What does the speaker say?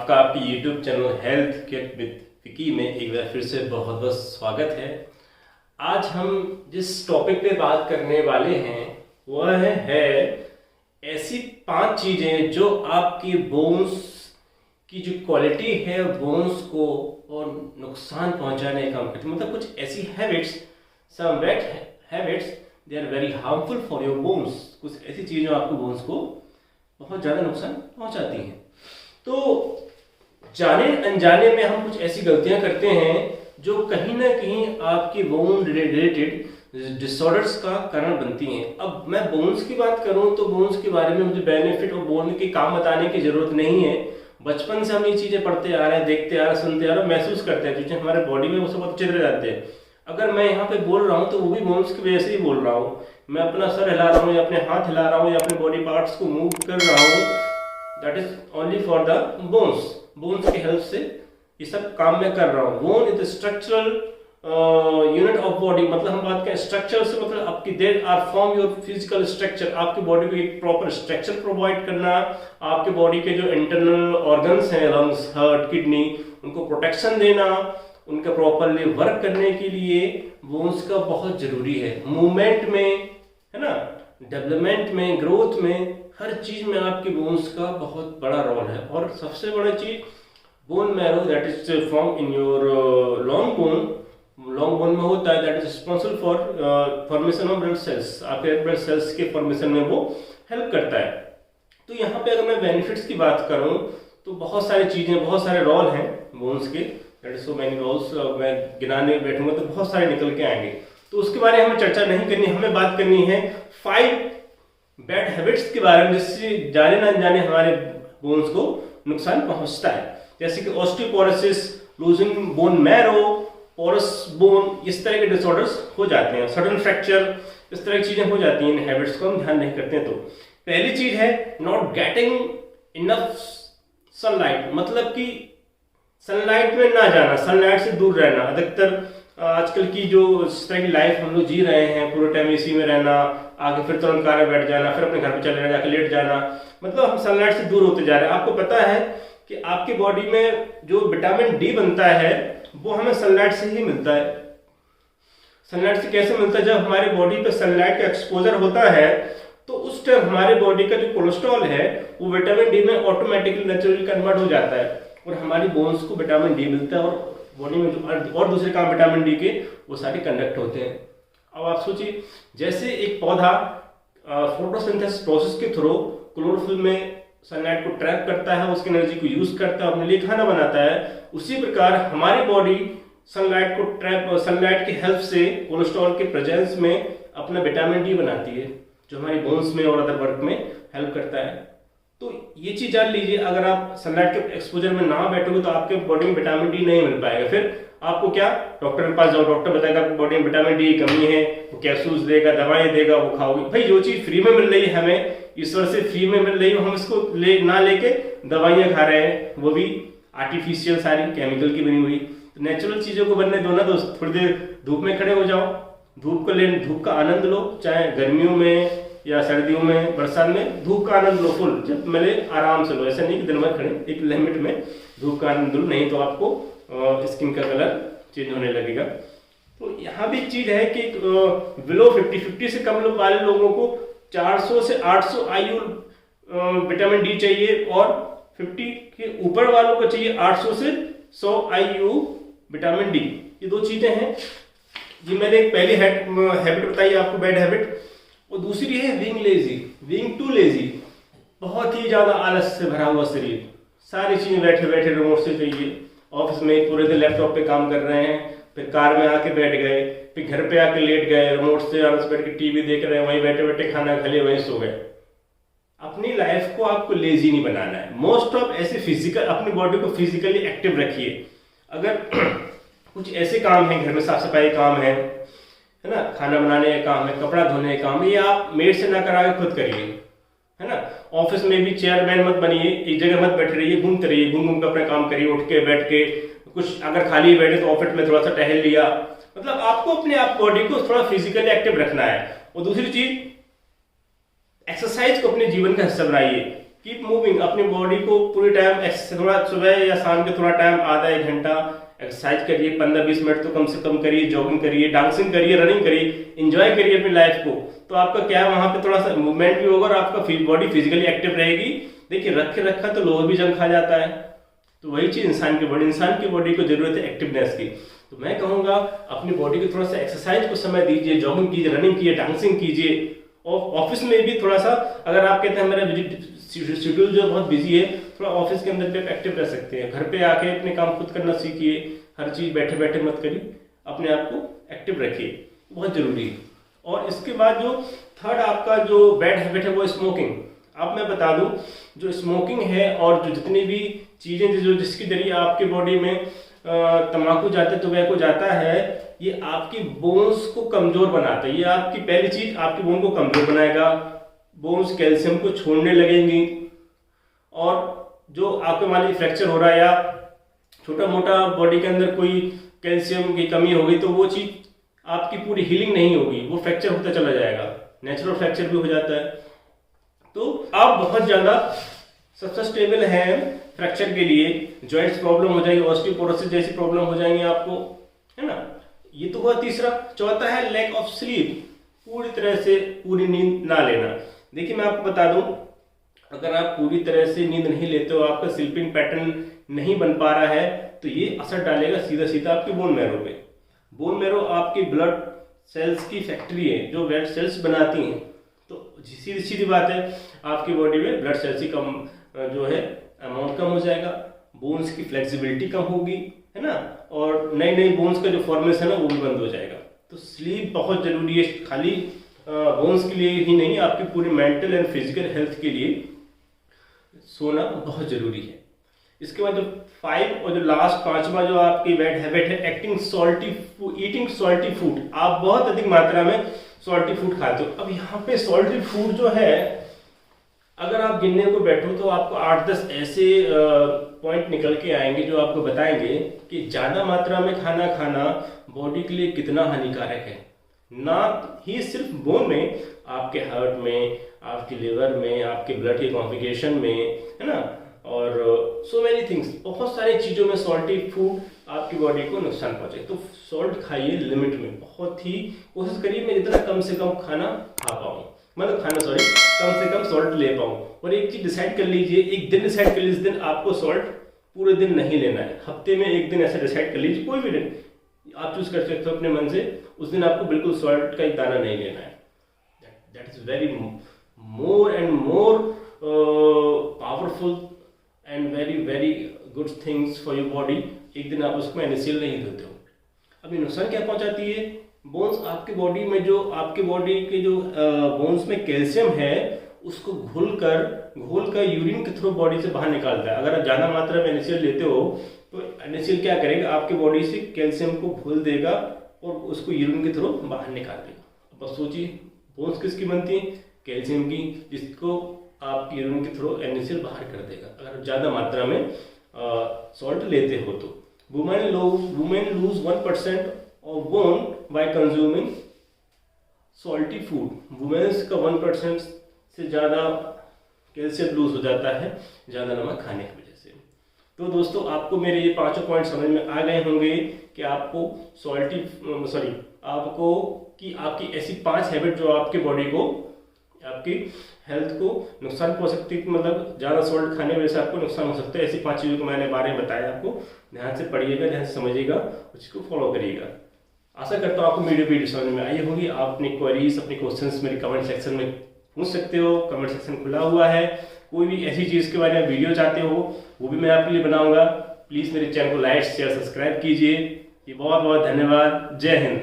आपका आपकी YouTube channel health kit with Vicky में एक बार फिर से बहुत बहुत स्वागत है। आज हम जिस टॉपिक पे बात करने वाले हैं वह है ऐसी 5 चीजें जो आपकी बोन्स की जो क्वालिटी है बोन्स को और नुकसान पहुंचाने का काम करती है। मतलब कुछ ऐसी habits, some bad habits, they are very harmful for your bones. कुछ ऐसी चीजें जो आपके बोन्स को बहुत ज़्यादा नुकसान पहुंचाती हैं। तो जाने अनजाने में हम कुछ ऐसी गलतियां करते हैं जो कहीं ना कहीं आपके बोन रिलेटेड डिसऑर्डर्स का कारण बनती हैं। अब मैं बोन्स की बात करूं तो बोन्स के बारे में मुझे बेनिफिट और बोन के काम बताने की जरूरत नहीं है। बचपन से हम ये चीज़ें पढ़ते आ रहे हैं, देखते आ रहे हैं, सुनते आ रहे हैं, महसूस करते हैं। जो हमारे बॉडी में वो सब बहुत अच्छे रहते हैं। अगर मैं यहाँ पे बोल रहा हूँ तो वो भी बोन्स की वजह से ही बोल रहा हूँ। मैं अपना सर हिला रहा हूँ या अपने हाथ हिला रहा हूँ या अपने बॉडी पार्ट्स को मूव कर रहा हूँ, that is only for the bones. Bones की हेल्प से ये सब काम मैं कर रहा हूँ। Bone is structural unit of body. मतलब हम बात करें स्ट्रक्चर से, मतलब आपकी there are form your physical structure. आपकी बॉडी को एक प्रॉपर स्ट्रक्चर प्रोवाइड करना, आपके बॉडी के जो इंटरनल ऑर्गन्स हैं, लंग्स, हार्ट, किडनी, उनको प्रोटेक्शन देना, उनका प्रॉपरली वर्क करने के लिए बोन्स का बहुत जरूरी है। मूवमेंट में, है ना, डेवलपमेंट में, ग्रोथ में, हर चीज में आपके बोन्स का बहुत बड़ा रोल है। और सबसे बड़ा चीज bone marrow, that is form in your long bone. Long bone में होता है, that is responsible for formation of blood cells. आपके ब्लड सेल्स के फॉर्मेशन में वो हेल्प करता है। तो यहाँ पे अगर मैं बेनिफिट्स की बात करूँ तो बहुत सारी चीजें, बहुत सारे रोल हैं बोन्स के। That is so many roles. मैं गिनाने बैठूंगा तो बहुत सारे निकल के आएंगे, तो उसके बारे में हमें चर्चा नहीं करनी। हमें बात करनी है 5 बैड हैबिट्स के बारे में जिससे जाने ना जाने हमारे बोन्स को नुकसान पहुंचता है। जैसे कि osteoporosis, losing bone marrow, porous bone, इस तरह के डिसऑर्डर्स हो जाते हैं। सडन फ्रैक्चर, इस तरह की चीजें हो जाती हैं। इन हैबिट्स को हम ध्यान नहीं करते हैं। तो पहली चीज है नॉट गेटिंग इनफ सनलाइट। मतलब कि सनलाइट में ना जाना, सनलाइट से दूर रहना। अधिकतर आजकल की जो इस तरह की लाइफ हम लोग जी रहे हैं, पूरे टाइम एसी में रहना, आगे फिर तुरंत कार में बैठ जाना, फिर अपने घर पे चले जाना, जाके लेट जाना, मतलब हम सनलाइट से दूर होते जा रहे हैं। आपको पता है कि आपकी बॉडी में जो विटामिन डी बनता है वो हमें सनलाइट से ही मिलता है। सनलाइट से कैसे मिलता है? जब हमारे बॉडी पे सनलाइट का एक्सपोजर होता है तो उस टाइम हमारे बॉडी का जो कोलेस्ट्रॉल है वो विटामिन डी में ऑटोमेटिकली नेचुरली कन्वर्ट हो जाता है और हमारी बोन्स को विटामिन डी मिलता है। और बॉडी में जो और दूसरे काम विटामिन डी के वो सारे कंडक्ट होते हैं। अब आप सोचिए, जैसे एक पौधा फोटोसिंथेसिस प्रोसेस के थ्रू क्लोरोफिल में सनलाइट को ट्रैप करता है, उसकी एनर्जी को यूज करता है, अपने लिए खाना बनाता है, उसी प्रकार हमारी बॉडी सनलाइट को ट्रैप, सनलाइट की हेल्प से कोलेस्ट्रॉल के प्रेजेंस में अपना विटामिन डी बनाती है, जो हमारी बोन्स में और अदर वर्क में हेल्प करता है। तो ये चीज जान लीजिए, अगर आप सनलाइट के एक्सपोजर में ना बैठोगे तो आपके बॉडी में विटामिन डी नहीं मिल पाएगा। फिर आपको क्या, डॉक्टर के पास जाओ, डॉक्टर बताएगा आपकी बॉडी में विटामिन डी की कमी है, वो कैप्सूल्स देगा, दवाएं देगा, वो खाओगे। भाई जो चीज फ्री में मिल रही है, हमें ईश्वर से फ्री में मिल रही है, हम इसको ना लेके दवाइयां खा रहे हैं, वो भी आर्टिफिशियल, सारी केमिकल की बनी हुई। तो नेचुरल चीजों को बनने दो ना दोस्त। थोड़ी देर धूप में खड़े हो जाओ, धूप का आनंद लो, चाहे गर्मियों में या सर्दियों में, बरसात में, धूप का आनंद लो फुल। जब मिले आराम से लो, ऐसा नहीं कि दिन भर खड़े, एक लिमिट में धूप का आनंद लो, नहीं तो आपको स्किन का कलर चेंज होने लगेगा। तो यहाँ भी एक चीज है कि बिलो 50 से कम लोग वाले लोगों को 400 से 800 आयु विटामिन डी चाहिए और 50 के ऊपर वालों को चाहिए 800 से 100 आयु विटामिन डी। ये 2 चीजें हैं। ये मैंने एक पहली हैबिट बताई आपको, बैड हैबिट। और दूसरी है being lazy, being too lazy. बहुत ही ज्यादा आलस से भरा हुआ शरीर, सारी चीजें बैठे बैठे रिमोट से चाहिए। ऑफिस में पूरे दिन लैपटॉप पे काम कर रहे हैं, फिर कार में आके बैठ गए, फिर घर पे आके लेट गए, रिमोट से आराम से बैठ के टीवी देख रहे हैं, वहीं बैठे बैठे खाना खा लिया, वहीं सो गए। अपनी लाइफ को आपको लेजी नहीं बनाना है। मोस्ट ऑफ ऐसे फिजिकल, अपनी बॉडी को फिजिकली एक्टिव रखिए। अगर कुछ ऐसे काम है, घर में साफ सफाई काम है ना, खाना बनाने का काम है, कपड़ा धोने का काम है, ये आप मेड से ना करा के खुद करिए, है ना। ऑफिस में भी चेयरमैन मत बनिए, एक जगह मत बैठे रहिए, घूमते रहिए, घूम घूम के अपना काम करिए, उठ के बैठ के। कुछ अगर खाली बैठे तो ऑफिस में थोड़ा सा टहल लिया। मतलब आपको अपने आप बॉडी को थोड़ा फिजिकली एक्टिव रखना है। और दूसरी चीज, एक्सरसाइज को अपने जीवन का हिस्सा बनाइए। कीप मूविंग, अपनी बॉडी को पूरी टाइम थोड़ा सुबह या शाम के थोड़ा टाइम आधा 1 घंटा एक्सरसाइज करिए, 15-20 मिनट तो कम से कम करिए, जॉगिंग करिए, डांसिंग करिए, रनिंग करिए, एंजॉय करिए अपनी लाइफ को। तो आपका क्या है, वहां पे थोड़ा सा मूवमेंट भी होगा और आपका बॉडी फिजिकली एक्टिव रहेगी। देखिए रखे रखा तो लोहा भी जंग खा जाता है, तो वही चीज इंसान की बॉडी को जरूरत है एक्टिवनेस की। तो मैं कहूंगा अपनी बॉडी को थोड़ा सा एक्सरसाइज को समय दीजिए, जॉगिंग कीजिए, रनिंग कीजिए, डांसिंग कीजिए। और ऑफिस में भी थोड़ा सा, अगर आप कहते हैं मेरा शेड्यूल जो बहुत बिजी है, थोड़ा ऑफिस के अंदर भी एक्टिव रह सकते हैं। घर पे आके अपने काम खुद करना सीखिए, हर चीज बैठे बैठे मत करिए, अपने आप को एक्टिव रखिए, बहुत जरूरी है। और इसके बाद जो थर्ड आपका जो बैड हैबिट है वो स्मोकिंग। अब मैं बता दूं, जो स्मोकिंग है और जो जितनी भी चीजें जो जिसके जरिए आपके बॉडी में तंबाकू जाते टोबैको जाता है, ये आपकी बोन्स को कमजोर बनाता है। ये आपकी पहली चीज आपकी बोन को कमजोर बनाएगा, बोन्स कैल्शियम को छोड़ने लगेंगी, और जो आपके मान लीजिए फ्रैक्चर हो रहा है या छोटा मोटा बॉडी के अंदर कोई कैल्शियम की कमी होगी, तो वो चीज आपकी पूरी हीलिंग नहीं होगी, वो फ्रैक्चर होता चला जाएगा, नेचुरल फ्रैक्चर भी हो जाता है। तो आप बहुत ज्यादा सस्टेनेबल हैं फ्रैक्चर के लिए, जॉइंट्स प्रॉब्लम हो जाएगी, ऑस्टियोपोरोसिस जैसी प्रॉब्लम हो जाएंगी आपको, है ना। ये तो हुआ तीसरा। चौथा है लैक ऑफ स्लीप, पूरी तरह से पूरी नींद ना लेना। देखिए मैं आपको बता दूं, अगर आप पूरी तरह से नींद नहीं लेते हो, आपका स्लीपिंग पैटर्न नहीं बन पा रहा है, तो ये असर डालेगा सीधा सीधा आपकी बोन मैरो पे। बोन मैरो आपकी ब्लड सेल्स की फैक्ट्री है जो ब्लड सेल्स बनाती हैं। तो सीधी सीधी बात है, आपकी बॉडी में ब्लड सेल्स की कम जो है अमाउंट कम हो जाएगा, बोन्स की फ्लेक्सिबिलिटी कम होगी, है ना, और नई नई बोन्स का जो फॉर्मेशन है वो भी बंद हो जाएगा। तो स्लीप बहुत जरूरी है, खाली बोन्स के लिए ही नहीं, आपकी पूरी मेंटल एंड फिजिकल हेल्थ के लिए सोना बहुत जरूरी है। इसके बाद जो 5 और जो लास्ट 5वां जो आपकी बैड हैबिट है, ईटिंग सॉल्टी फूड। आप बहुत अधिक मात्रा में सॉल्टी फूड खाते हो। अब यहाँ पे सॉल्टी फूड जो है, अगर आप गिनने को बैठो तो आपको 8-10 ऐसे पॉइंट निकल के आएंगे जो आपको बताएंगे कि ज्यादा मात्रा में खाना खाना बॉडी के लिए कितना हानिकारक है। ना ही सिर्फ बोन में, आपके हार्ट में, आपके लिवर में, आपके ब्लड के कॉम्प्लिकेशन में, है ना, और सो मेनी थिंग्स, बहुत सारी चीजों में सॉल्टी फूड आपकी बॉडी को नुकसान पहुंचे। तो सॉल्ट खाइए लिमिट में, बहुत ही कोशिश करिए मैं जितना कम से कम खाना खा पाऊँ, मतलब खाना कम से कम सॉल्ट ले पाऊँ। और एक चीज डिसाइड कर लीजिए, एक दिन डिसाइड कर लीजिए, इस दिन आपको सॉल्ट पूरे दिन नहीं लेना है, हफ्ते में एक दिन ऐसा डिसाइड कर लीजिए, कोई भी दिन आप चूज कर सकते हो अपने मन से, उस दिन आपको बिल्कुल सॉल्ट का एक दाना नहीं लेना है। That is very more and more powerful and very very good things for your body. एक दिन आप उसको NaCl नहीं देते हो। अभी नुकसान क्या पहुंचाती है, बोन्स आपकी बॉडी में, जो आपकी बॉडी के जो बोन्स में कैल्शियम है उसको घोल कर यूरिन के थ्रू बॉडी से बाहर निकालता है। अगर आप ज्यादा मात्रा में NaCl लेते हो तो NaCl क्या करेगा, आपकी बॉडी से कैल्शियम को घोल देगा और उसको यूरिन के थ्रू बाहर निकाल देगा। बस सोचिए, बोन्स किसकी बनती है, कैल्शियम की, जिसको आप यूरिन के थ्रू NaCl बाहर कर देगा अगर ज्यादा मात्रा में सॉल्ट लेते हो। तो women lose 1% of bone by consuming salty food. Womens का 1% से ज्यादा कैल्शियम लूज हो जाता है ज्यादा नमक खाने की वजह से। तो दोस्तों आपको मेरे ये 5 पॉइंट समझ में आ गए होंगे कि आपको आपकी ऐसी 5 हैबिट जो आपके बॉडी को, आपकी हेल्थ को नुकसान पहुंच सकती है, मतलब ज्यादा सॉल्ट खाने की वजह से आपको नुकसान हो सकता है। ऐसी 5 चीजों को मैंने बारे में बताया, आपको ध्यान से पढ़िएगा, ध्यान से समझिएगा, उसको फॉलो करिएगा। आशा करता हूँ आपको वीडियो समझ में आई होगी। आप अपनी क्वेरीज, अपने क्वेश्चंस मेरे कमेंट सेक्शन में पूछ सकते हो, कमेंट सेक्शन खुला हुआ है। कोई भी ऐसी चीज के बारे में वीडियो चाहते हो वो भी मैं आपके लिए बनाऊंगा। प्लीज मेरे चैनल को लाइक शेयर सब्सक्राइब कीजिए। ये बहुत बहुत धन्यवाद। जय हिंद।